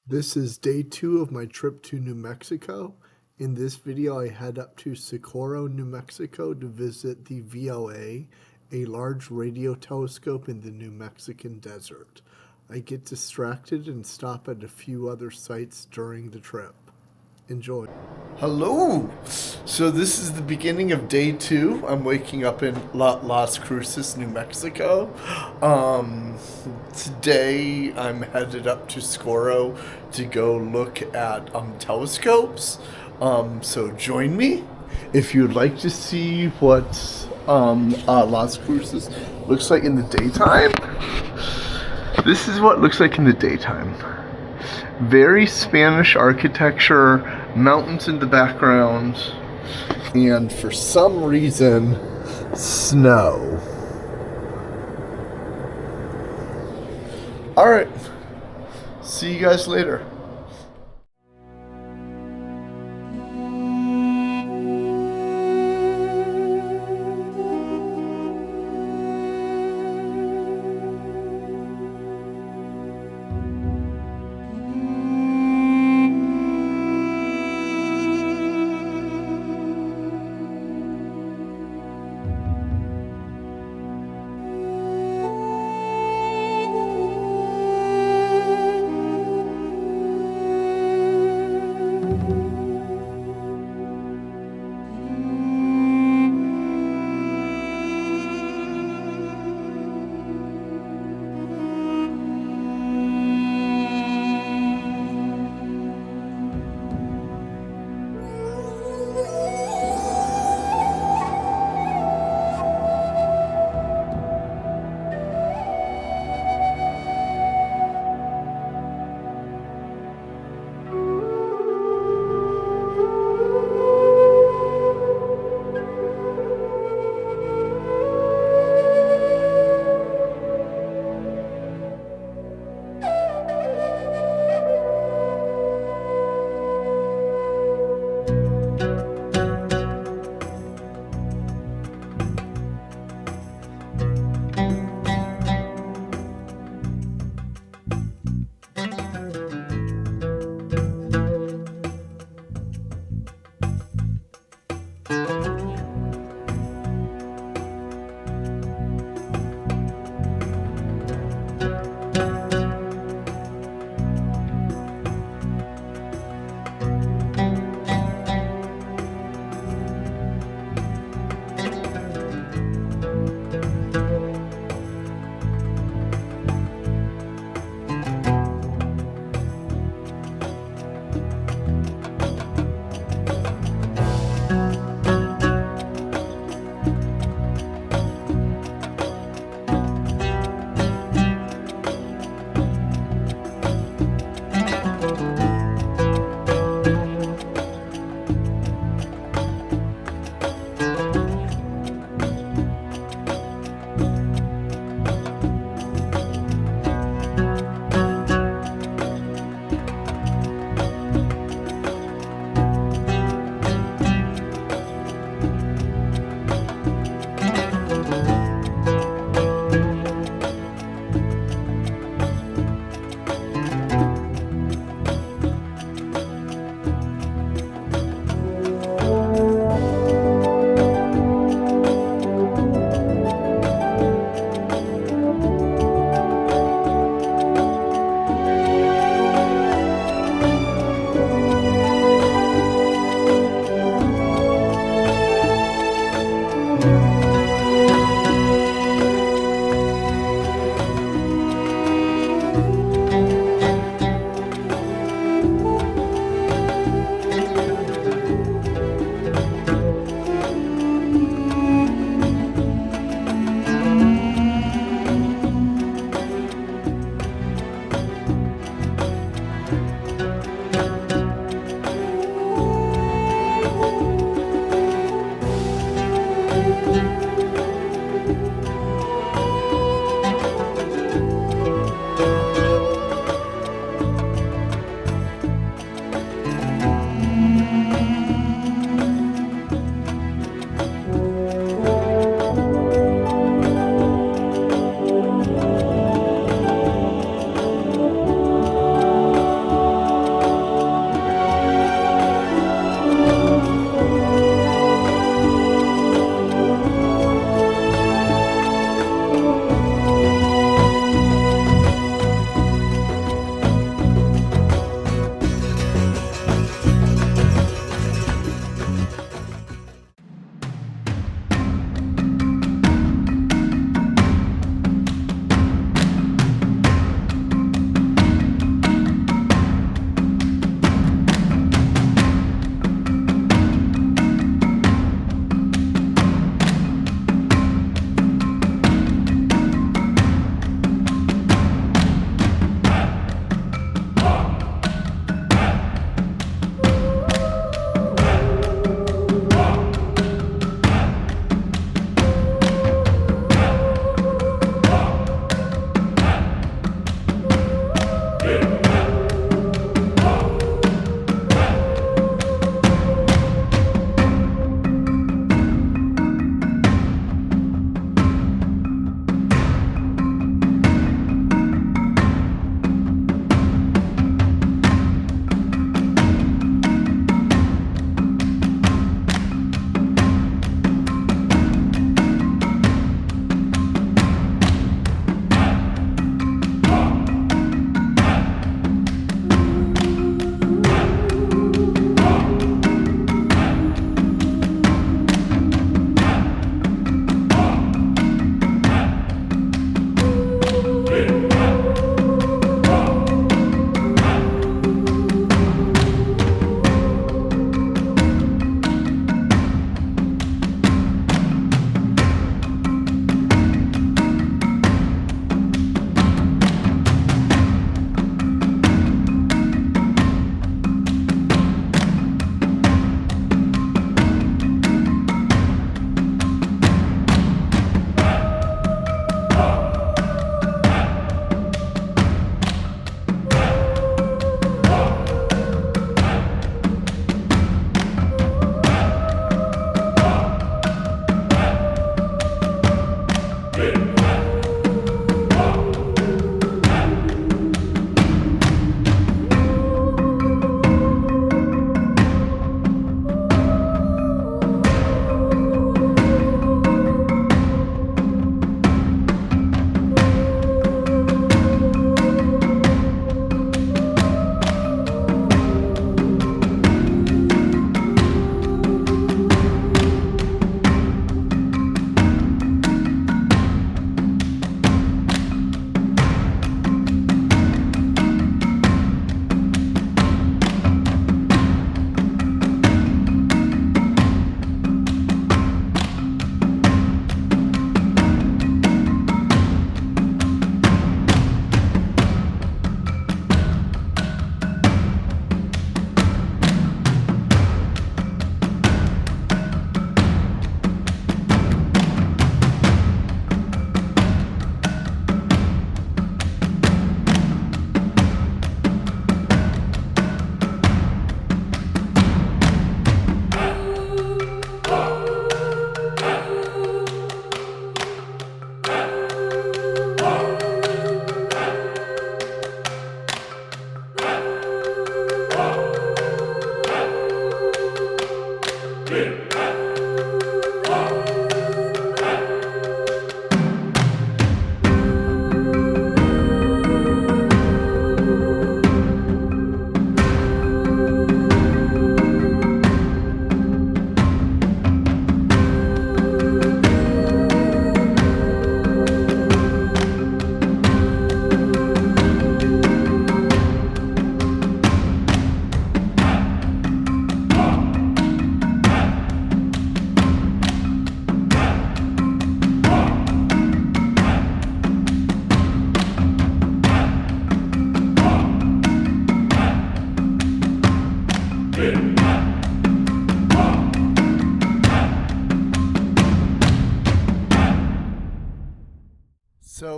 This is day 2 of my trip to New Mexico. In this video, I head up to Socorro, New Mexico to visit the VLA, a large radio telescope in the New Mexican desert. I get distracted and stop at a few other sites during the trip. Enjoy. Hello! So this is the beginning of day 2. I'm waking up in Las Cruces, New Mexico. Today I'm headed up to Socorro to go look at telescopes. So join me if you'd like to see what Las Cruces looks like in the daytime. This is what it looks like in the daytime. Very Spanish architecture, mountains in the background, and for some reason, snow. Alright, see you guys later.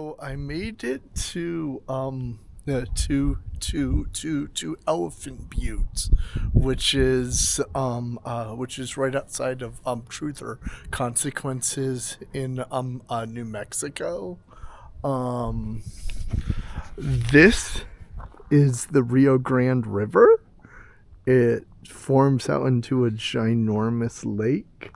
So I made it to to Elephant Butte, which is right outside of Truth or Consequences in New Mexico. Um, this is the Rio Grande River. It forms out into a ginormous lake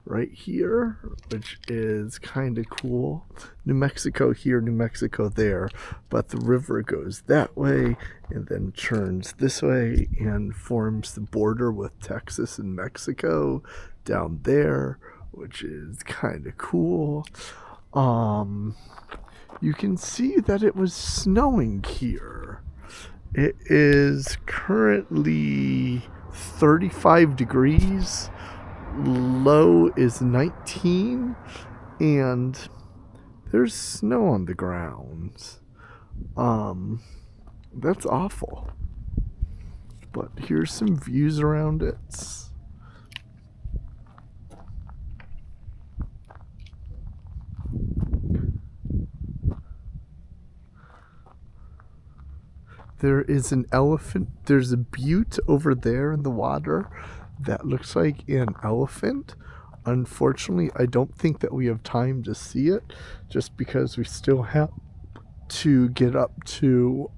right here, which is kind of cool. New Mexico here, New Mexico there, but the river goes that way and then turns this way and forms the border with Texas and Mexico down there, which is kind of cool. You can see that it was snowing here. It is currently 35 degrees. Low is 19, and there's snow on the ground. That's awful. But here's some views around it. There is an elephant. There's a butte over there in the water that looks like an elephant. Unfortunately, I don't think that we have time to see it, just because we still have to get up to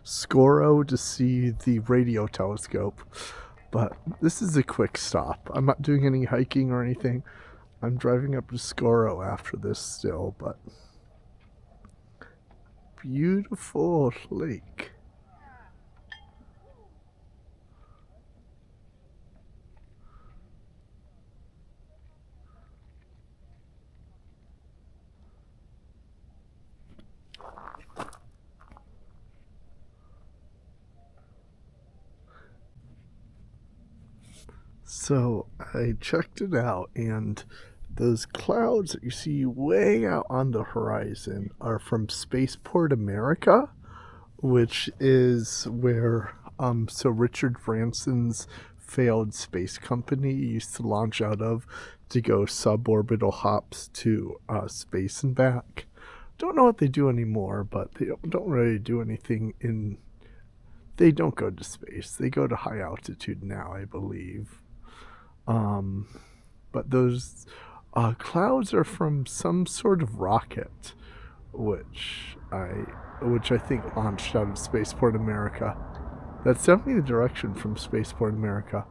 Scoro to see the radio telescope. But this is a quick stop. I'm not doing any hiking or anything. I'm driving up to Scoro after this still, but beautiful lake. So I checked it out, and those clouds that you see way out on the horizon are from Spaceport America, which is where so Richard Branson's failed space company used to launch out of to go suborbital hops to space and back. Don't know what they do anymore, but they don't really do anything in. They don't go to space. They go to high altitude now, I believe. But those clouds are from some sort of rocket, which I think launched out of Spaceport America. That's definitely the direction from Spaceport America.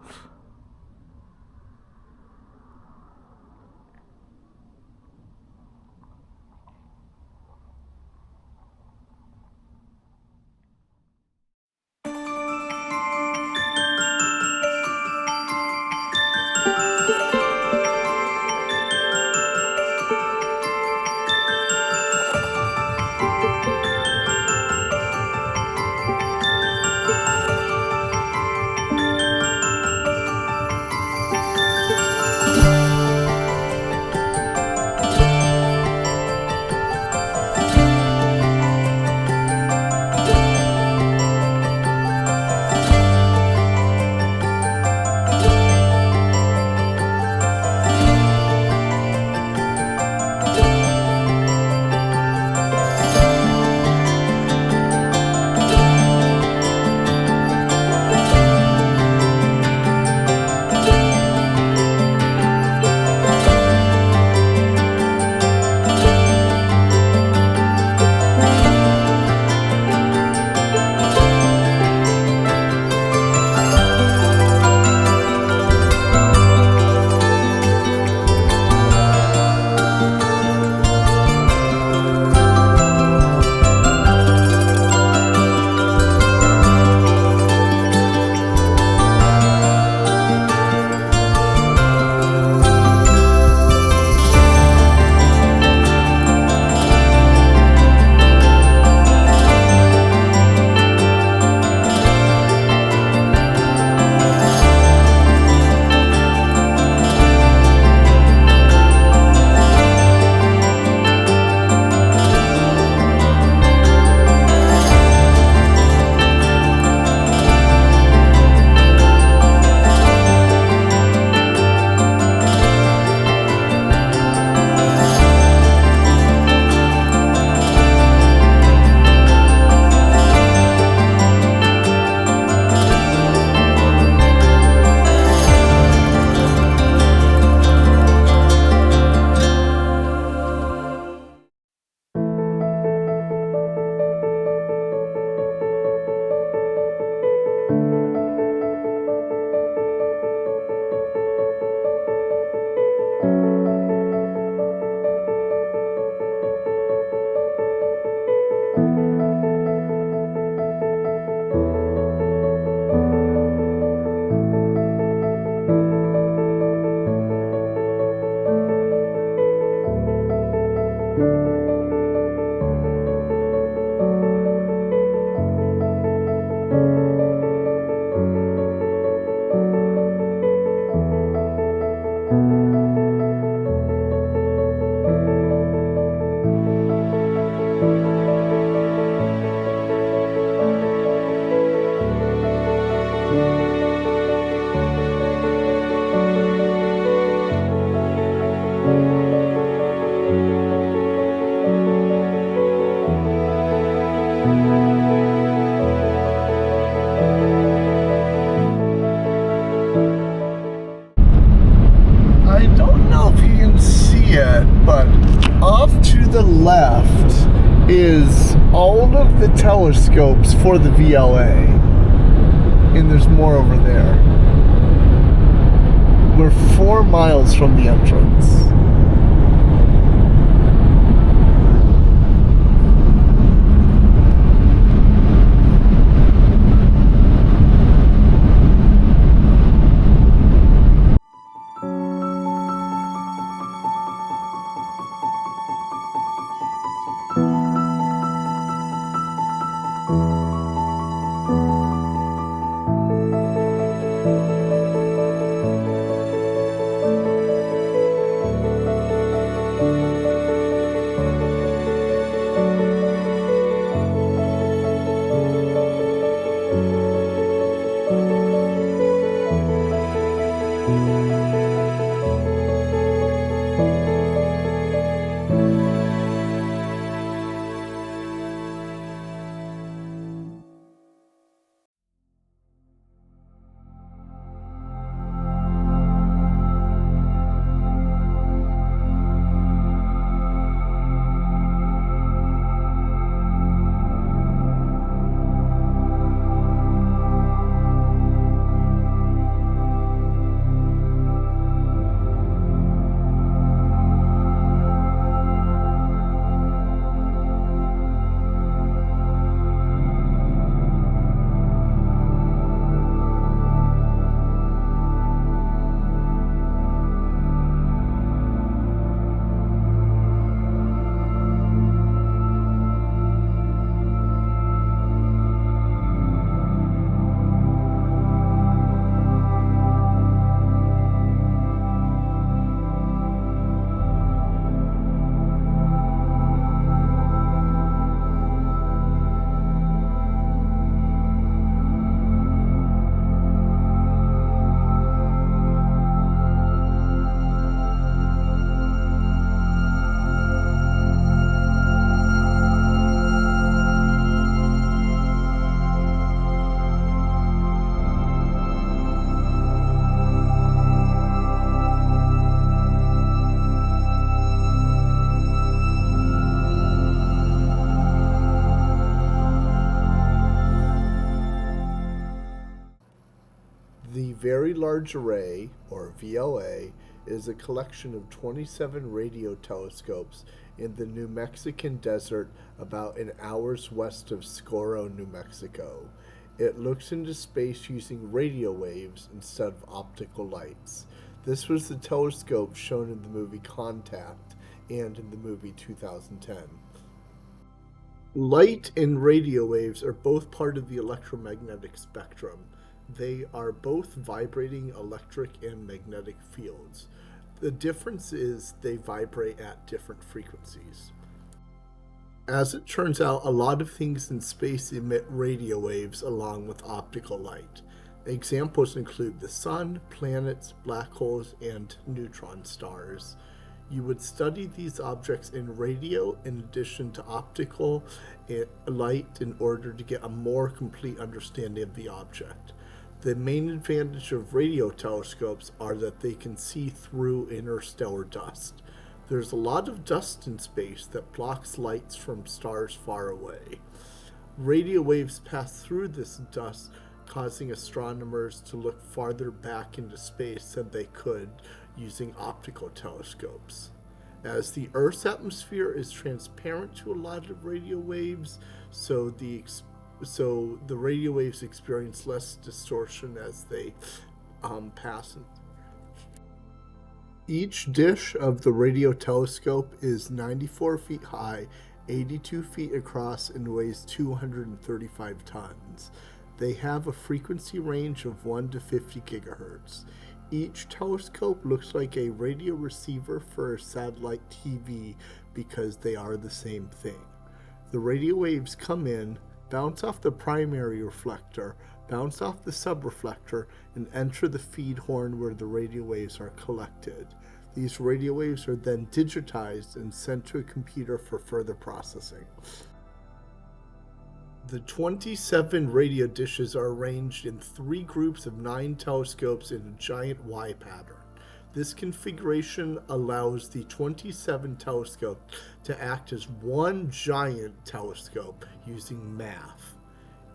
all of the telescopes for the VLA, and there's more over there. We're 4 miles from the entrance. The Very Large Array, or VLA, is a collection of 27 radio telescopes in the New Mexican desert about an hour's west of Socorro, New Mexico. It looks into space using radio waves instead of optical lights. This was the telescope shown in the movie Contact and in the movie 2010. Light and radio waves are both part of the electromagnetic spectrum. They are both vibrating electric and magnetic fields. The difference is they vibrate at different frequencies. As it turns out, a lot of things in space emit radio waves along with optical light. Examples include the sun, planets, black holes, and neutron stars. You would study these objects in radio in addition to optical light in order to get a more complete understanding of the object. The main advantage of radio telescopes are that they can see through interstellar dust. There's a lot of dust in space that blocks lights from stars far away. Radio waves pass through this dust, causing astronomers to look farther back into space than they could using optical telescopes. As the Earth's atmosphere is transparent to a lot of radio waves, so the radio waves experience less distortion as they pass. Each dish of the radio telescope is 94 feet high, 82 feet across, and weighs 235 tons. They have a frequency range of 1 to 50 gigahertz. Each telescope looks like a radio receiver for a satellite TV because they are the same thing. The radio waves come in, bounce off the primary reflector, bounce off the subreflector, and enter the feed horn where the radio waves are collected. These radio waves are then digitized and sent to a computer for further processing. The 27 radio dishes are arranged in 3 groups of 9 telescopes in a giant Y pattern. This configuration allows the 27 telescope to act as one giant telescope using math.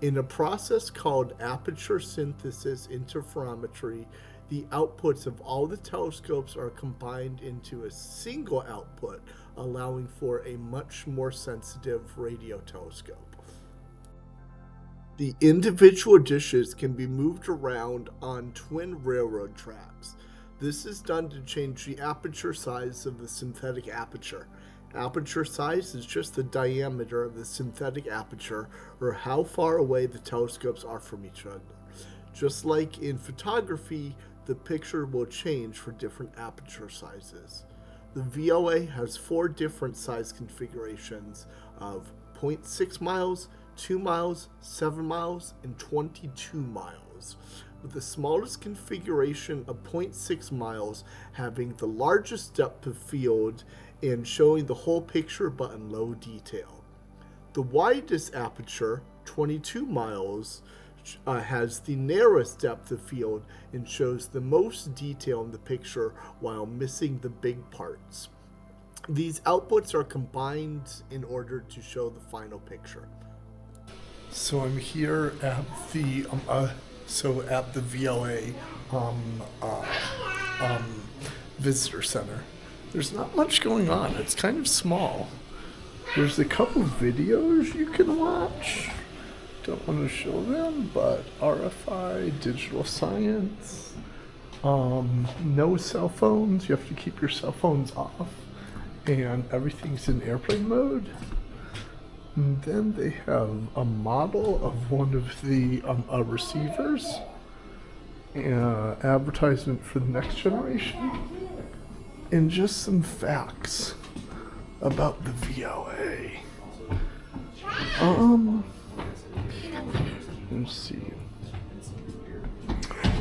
In a process called aperture synthesis interferometry, the outputs of all the telescopes are combined into a single output, allowing for a much more sensitive radio telescope. The individual dishes can be moved around on twin railroad tracks. This is done to change the aperture size of the synthetic aperture. Aperture size is just the diameter of the synthetic aperture, or how far away the telescopes are from each other. Just like in photography, the picture will change for different aperture sizes. The VLA has 4 different size configurations of 0.6 miles, 2 miles, 7 miles, and 22 miles, with the smallest configuration of 0.6 miles having the largest depth of field and showing the whole picture but in low detail. The widest aperture, 22 miles, has the narrowest depth of field and shows the most detail in the picture while missing the big parts. These outputs are combined in order to show the final picture. So I'm here at the VLA visitor center. There's not much going on. It's kind of small. There's a couple videos you can watch. Don't want to show them, but RFI, digital science, no cell phones. You have to keep your cell phones off, and everything's in airplane mode. And then they have a model of one of the receivers, advertisement for the next generation, and just some facts about the VLA. Let's see,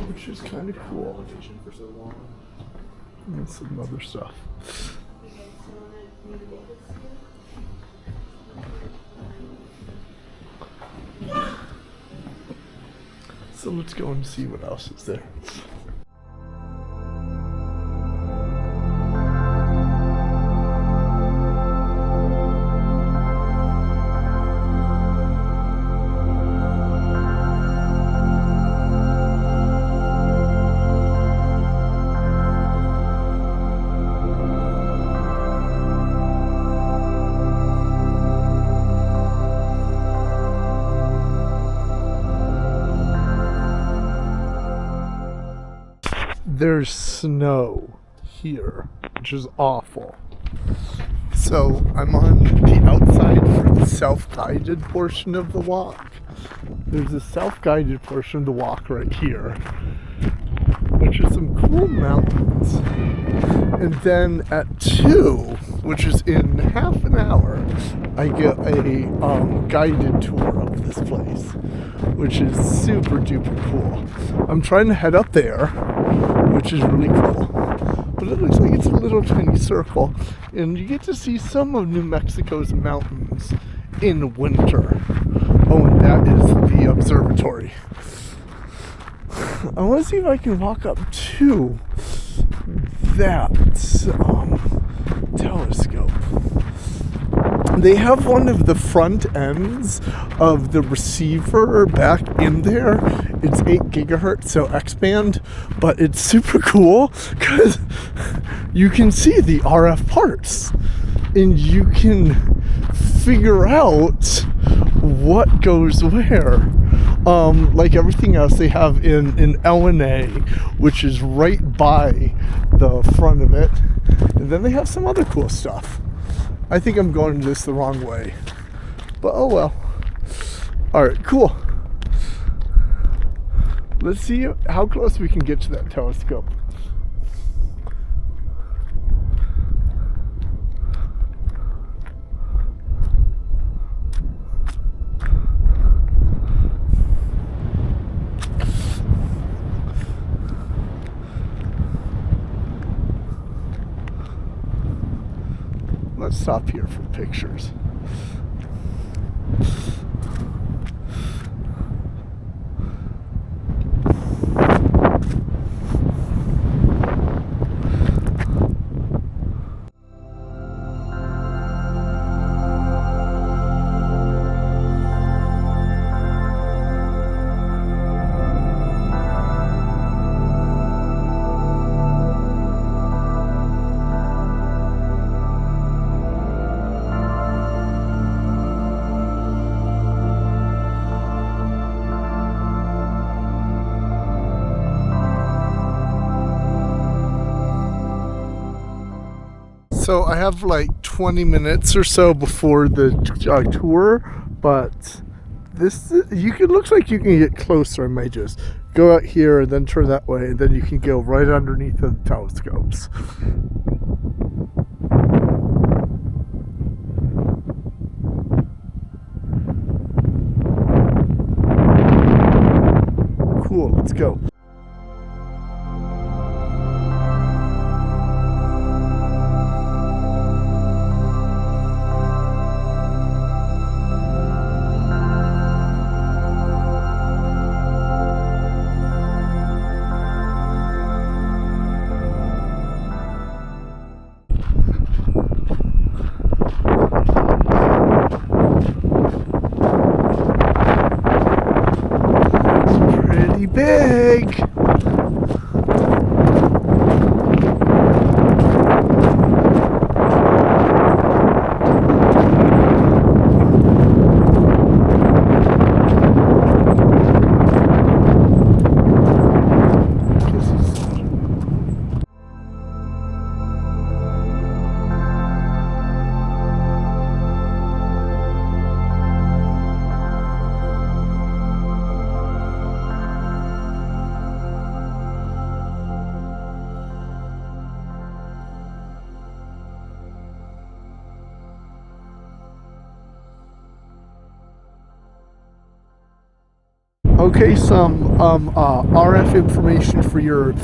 which is kind of cool. And some other stuff. So let's go and see what else is there. There's snow here, which is awful. So I'm on the outside for the self-guided portion of the walk. There's a self-guided portion of the walk right here, which is some cool mountains. And then at 2, which is in half an hour, I get a guided tour of this place, which is super duper cool. I'm trying to head up there, which is really cool. But it looks like it's a little tiny circle, and you get to see some of New Mexico's mountains in winter. Oh, and that is the observatory. I want to see if I can walk up to that telescope. They have one of the front ends of the receiver back in there. It's 8 gigahertz, so X-band, but it's super cool because you can see the RF parts and you can figure out what goes where. Like everything else they have in LNA, which is right by the front of it. And then they have some other cool stuff. I think I'm going this the wrong way, but oh well. Alright, cool. Let's see how close we can get to that telescope. Let's stop here for pictures. So I have like 20 minutes or so before the tour, but this looks like you can get closer. I might just go out here and then turn that way, and then you can go right underneath the telescopes. Cool, let's go. Big. Okay, some RF information for you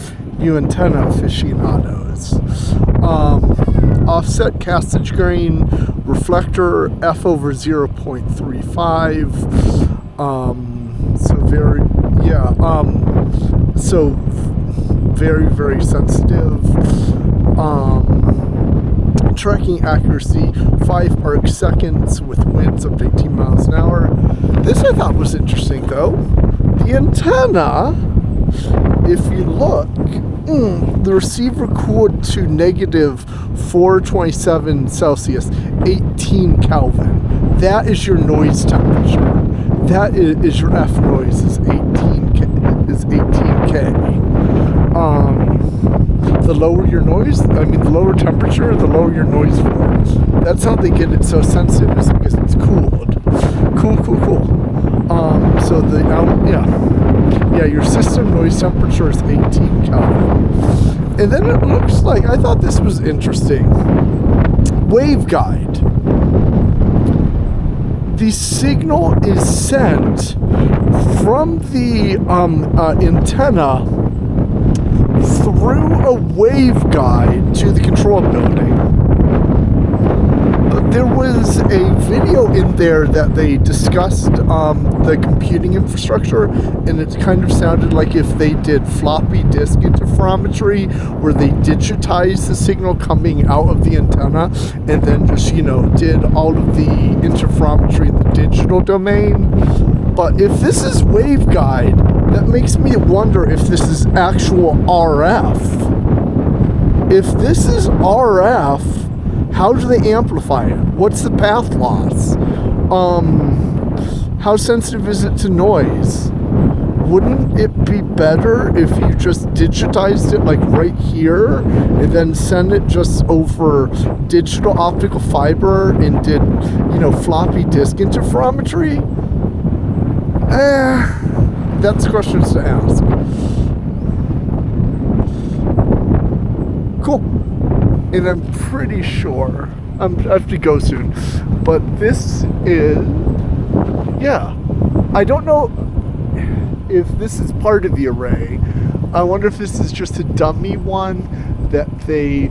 antenna aficionados. Offset castage gain, reflector f over 0.35. So very sensitive. Tracking accuracy 5 arc seconds with winds up to 18 miles an hour. This I thought was interesting though. The antenna, if you look, the receiver cooled to negative 427 Celsius, 18 Kelvin. That is your noise temperature. That is your F noise is 18K. The lower your noise, the lower temperature, the lower your noise floor. That's how they get it so sensitive, is because it's cooled. Cool. So your system noise temperature is 18 Kelvin. And then it looks like, I thought this was interesting, waveguide. The signal is sent from the antenna through a waveguide to the control building. There was a video in there that they discussed the computing infrastructure, and it kind of sounded like if they did floppy disk interferometry, where they digitized the signal coming out of the antenna, and then just, did all of the interferometry in the digital domain. But if this is waveguide, that makes me wonder if this is actual RF. If this is RF, how do they amplify it? What's the path loss? How sensitive is it to noise? Wouldn't it be better if you just digitized it like right here and then send it just over digital optical fiber and did, floppy disk interferometry? That's questions to ask. Cool. And I'm pretty sure, I have to go soon, but this is, I don't know if this is part of the array. I wonder if this is just a dummy one that they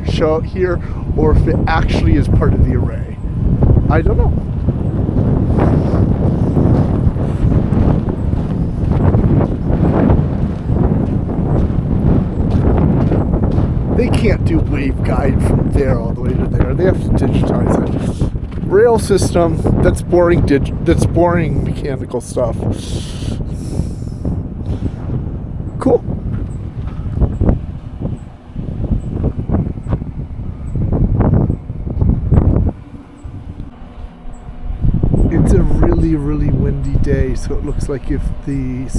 show out here, or if it actually is part of the array. I don't know. They can't do waveguide from there all the way to there. They have to digitize it. Rail system, that's boring mechanical stuff. Cool. It's a really windy day, so it looks like if the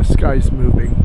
sky's moving.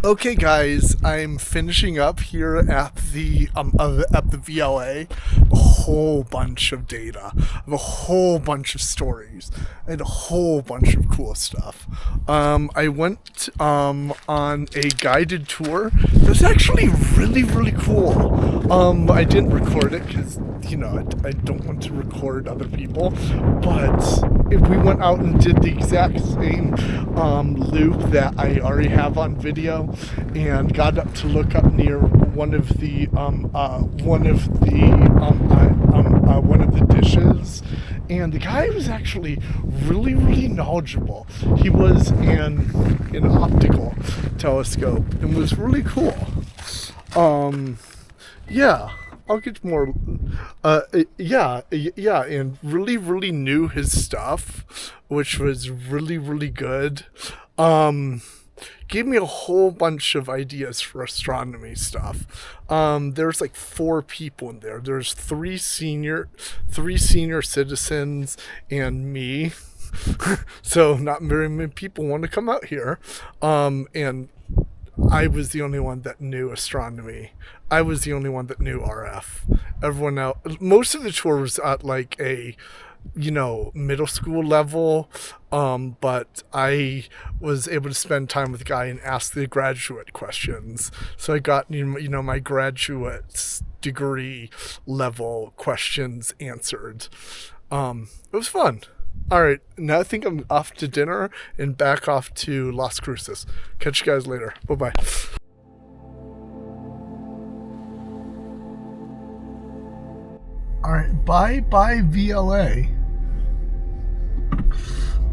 Okay, guys, I'm finishing up here at the VLA. A whole bunch of data, of a whole bunch of stories, and a whole bunch of cool stuff. I went on a guided tour. That's actually really cool. I didn't record it because I don't want to record other people, but if we went out and did the exact same loop that I already have on video, and got up to look up near one of the dishes, and the guy was actually really knowledgeable. He was an optical telescope and was really cool. Yeah, I'll get more. Yeah, and really knew his stuff, which was really good. Gave me a whole bunch of ideas for astronomy stuff. There's like 4 people in there. There's three senior citizens and me. So not very many people want to come out here. And I was the only one that knew astronomy. I was the only one that knew RF. Everyone else, most of the tour was at like a, middle school level. But I was able to spend time with the guy and ask the graduate questions. So I got, my graduate degree level questions answered. It was fun. All right, now I think I'm off to dinner and back off to Las Cruces. Catch you guys later. Bye-bye. All right, bye VLA.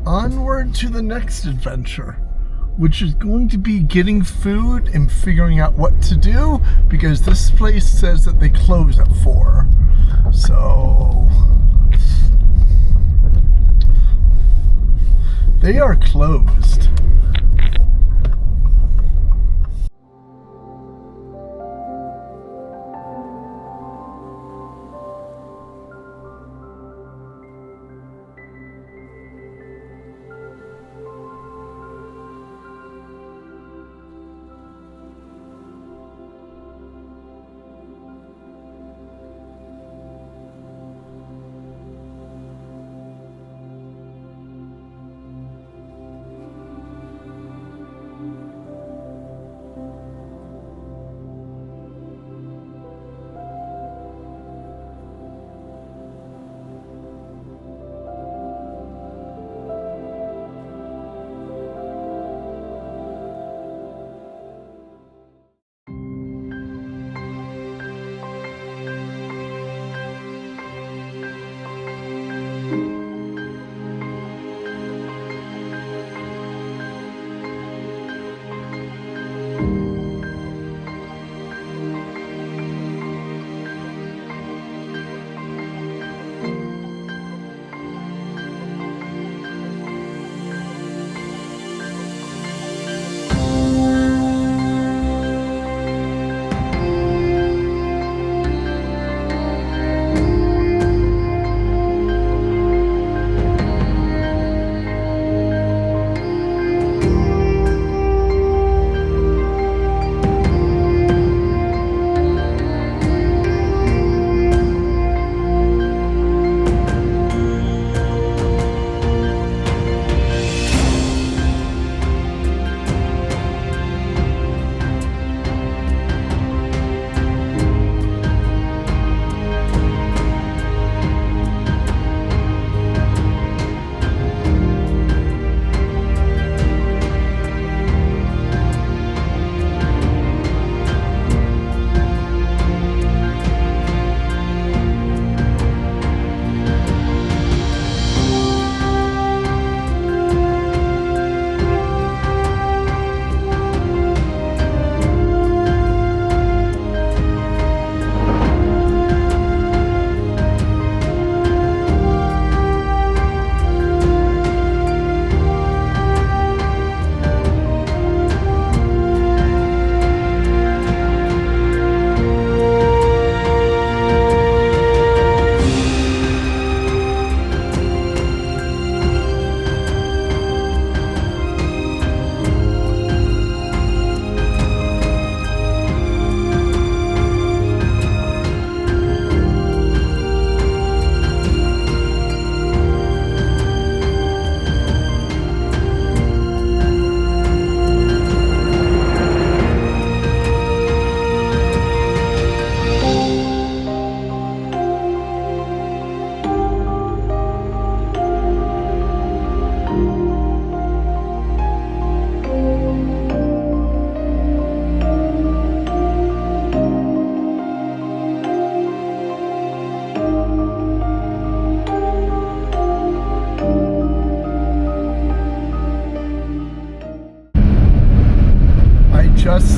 Onward to the next adventure, which is going to be getting food and figuring out what to do, because this place says that they close at 4. So they are closed.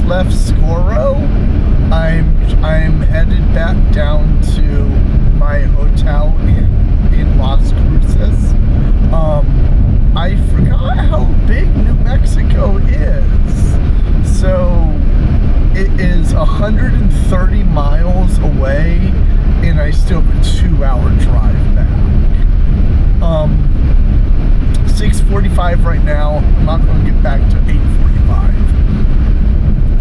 left Scoro, I'm headed back down to my hotel in Las Cruces. I forgot how big New Mexico is. So it is 130 miles away, and I still have a 2-hour drive back. 6:45 right now. I'm not going to get back to 8:45.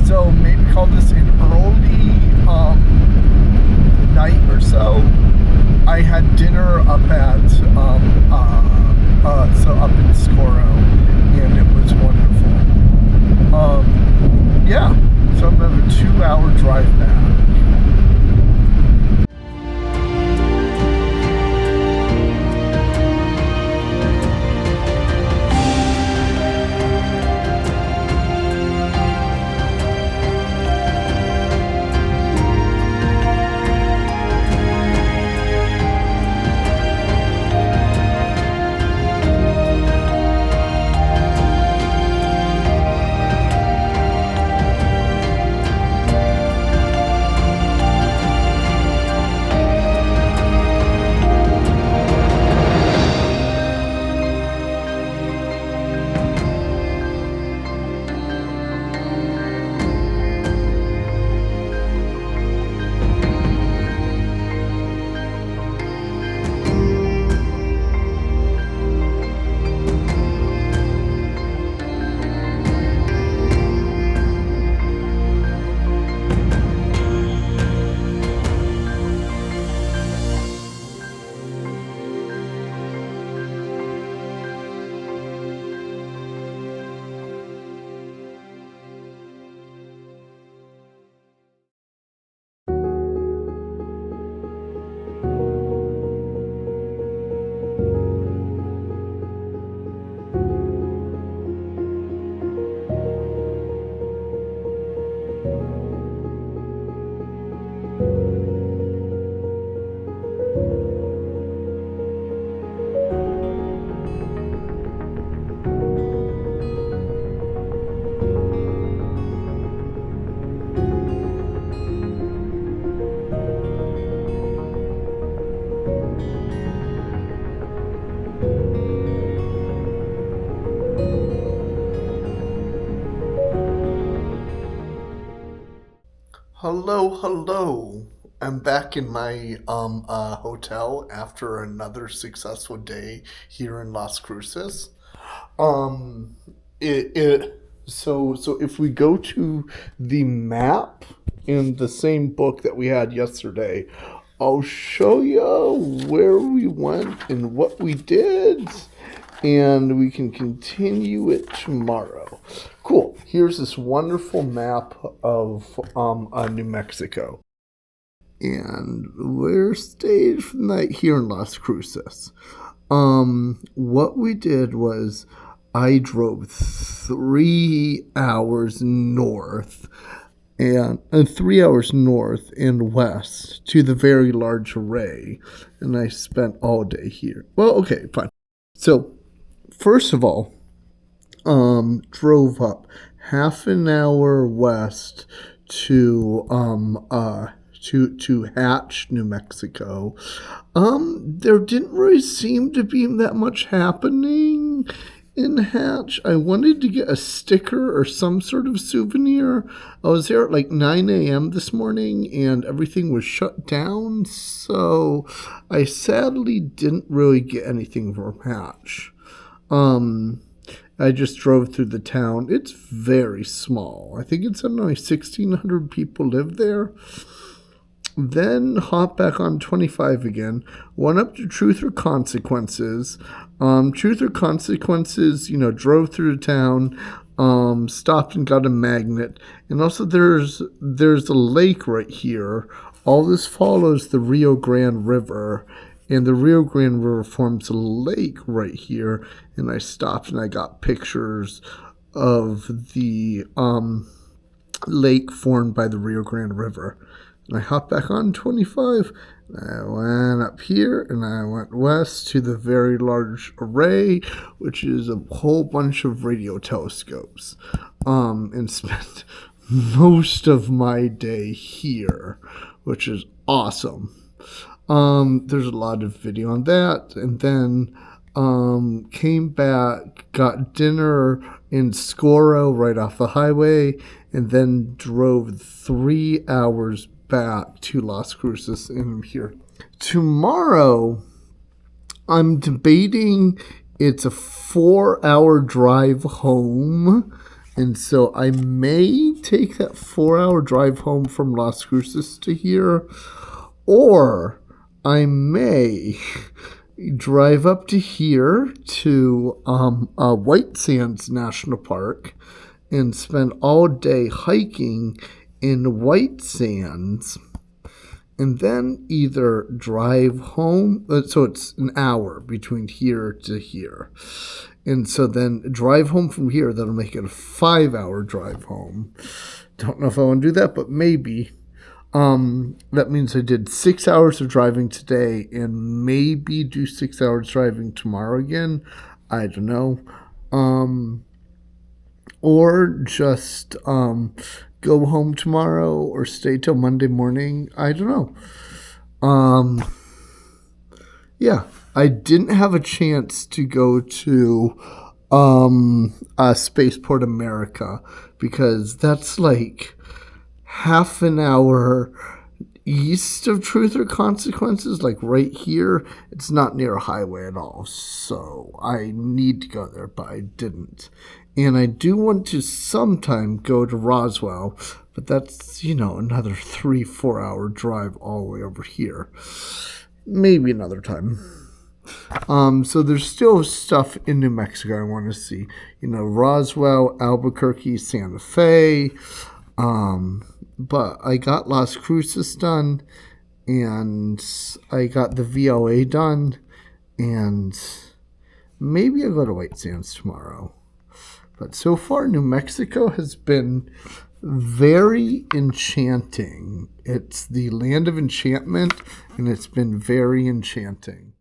So maybe call this an early night or so. I had dinner up at up in Scoro, and it was wonderful. Yeah, so I'm gonna have a 2-hour drive back. Hello. I'm back in my hotel after another successful day here in Las Cruces. Um, so if we go to the map in the same book that we had yesterday, I'll show you where we went and what we did, and we can continue it tomorrow. Cool. Here's this wonderful map of New Mexico. And we're stayed for the night here in Las Cruces. What we did was I drove 3 hours north and 3 hours north and west to the very large array, and I spent all day here. Well, okay, fine. So, first of all, drove up half an hour west to Hatch, New Mexico. There didn't really seem to be that much happening in Hatch. I wanted to get a sticker or some sort of souvenir. I was there at like 9 a.m. this morning and everything was shut down, so I sadly didn't really get anything from Hatch. I just drove through the town. It's very small. I think it's only 1,600 people live there. Then hopped back on 25 again, went up to Truth or Consequences. Truth or Consequences, drove through the town, stopped and got a magnet. And also there's a lake right here. All this follows the Rio Grande River, and the Rio Grande River forms a lake right here. And I stopped and I got pictures of the lake formed by the Rio Grande River. And I hopped back on 25, and I went up here, and I went west to the very large array, which is a whole bunch of radio telescopes, and spent most of my day here, which is awesome. There's a lot of video on that, and then came back, got dinner in Scoro right off the highway, and then drove 3 hours back to Las Cruces, and I'm here. Tomorrow, I'm debating it's a 4-hour drive home, and so I may take that 4-hour drive home from Las Cruces to here, or I may drive up to here to White Sands National Park and spend all day hiking in White Sands, and then either drive home. So it's an hour between here to here. And so then drive home from here. That'll make it a 5-hour drive home. Don't know if I want to do that, but maybe. That means I did 6 hours of driving today and maybe do 6 hours driving tomorrow again. I don't know. Or just go home tomorrow or stay till Monday morning. I don't know. Yeah, I didn't have a chance to go to Spaceport America because that's like half an hour east of Truth or Consequences, like right here. It's not near a highway at all, so I need to go there, but I didn't. And I do want to sometime go to Roswell, but that's, another 3-4 hour drive all the way over here. Maybe another time. So there's still stuff in New Mexico I want to see. Roswell, Albuquerque, Santa Fe. But I got Las Cruces done, and I got the VLA done, and maybe I'll go to White Sands tomorrow. But so far, New Mexico has been very enchanting. It's the land of enchantment, and it's been very enchanting.